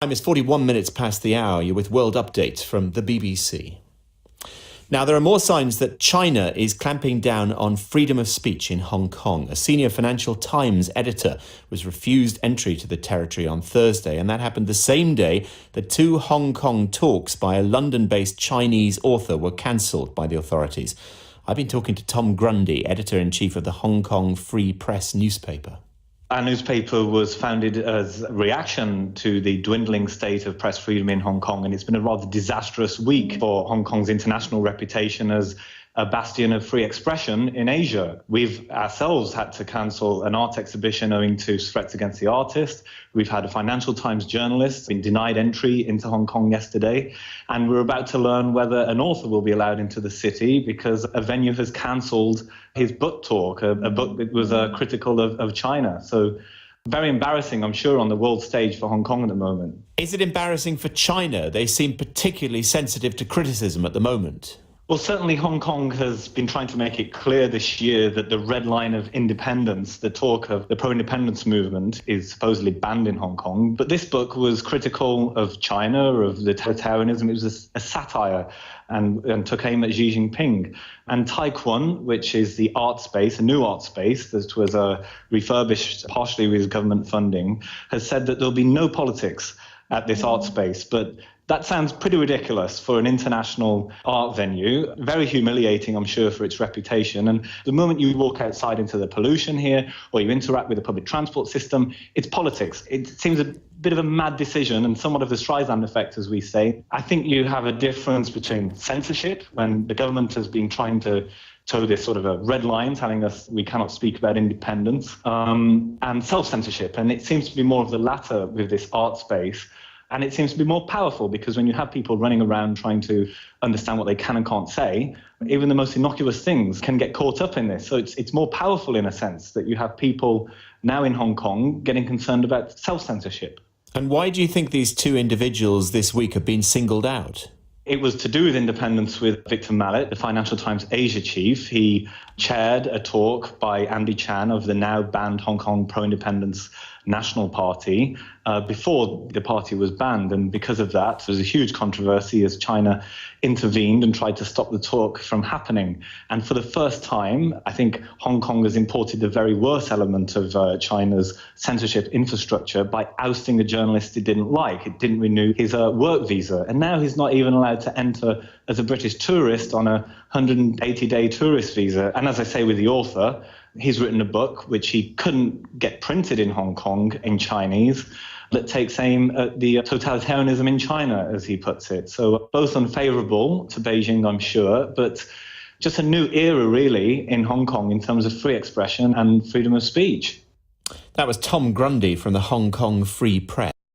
Time is 41 minutes past the hour. You're with World Update from the BBC. Now, there are more signs that China is clamping down on freedom of speech in Hong Kong. A senior Financial Times editor was refused entry to the territory on Thursday, and that happened the same day that two Hong Kong talks by a London-based Chinese author were cancelled by the authorities. I've been talking to Tom Grundy, editor-in-chief of the Hong Kong Free Press newspaper. Our newspaper was founded as a reaction to the dwindling state of press freedom in Hong Kong, and it's been a rather disastrous week for Hong Kong's international reputation as a bastion of free expression in Asia. We've ourselves had to cancel an art exhibition owing to threats against the artist. We've had a Financial Times journalist been denied entry into Hong Kong yesterday, and we're about to learn whether an author will be allowed into the city because a venue has cancelled his book talk, a book that was critical of China. So very embarrassing, I'm sure, on the world stage for Hong Kong at the moment. Is it embarrassing for China? They seem particularly sensitive to criticism at the moment. Well, certainly Hong Kong has been trying to make it clear this year that the red line of independence, the talk of the pro-independence movement, is supposedly banned in Hong Kong. But this book was critical of China, of the totalitarianism. It was a satire and took aim at Xi Jinping. And Tai Kwun, which is the art space, a new art space that was refurbished partially with government funding, has said that there'll be no politics at this art space. But that sounds pretty ridiculous for an international art venue, very humiliating, I'm sure, for its reputation. And the moment you walk outside into the pollution here or you interact with the public transport system, it's politics. It seems a bit of a mad decision and somewhat of the Streisand effect, as we say. I think you have a difference between censorship, when the government has been trying to toe this sort of a red line telling us we cannot speak about independence, and self-censorship. And it seems to be more of the latter with this art space. And it seems to be more powerful because when you have people running around trying to understand what they can and can't say, even the most innocuous things can get caught up in this. So it's more powerful in a sense that you have people now in Hong Kong getting concerned about self-censorship. And why do you think these two individuals this week have been singled out? It was to do with independence with Victor Mallet, the Financial Times Asia chief. He chaired a talk by Andy Chan of the now banned Hong Kong Pro-Independence National Party before the party was banned. And because of that, there was a huge controversy as China intervened and tried to stop the talk from happening. And for the first time, I think Hong Kong has imported the very worst element of China's censorship infrastructure by ousting a journalist it didn't like. It didn't renew his work visa. And now he's not even allowed to enter as a British tourist on a 180-day tourist visa. And as I say with the author, he's written a book which he couldn't get printed in Hong Kong in Chinese that takes aim at the totalitarianism in China, as he puts it. So both unfavourable to Beijing, I'm sure, but just a new era, really, in Hong Kong in terms of free expression and freedom of speech. That was Tom Grundy from the Hong Kong Free Press.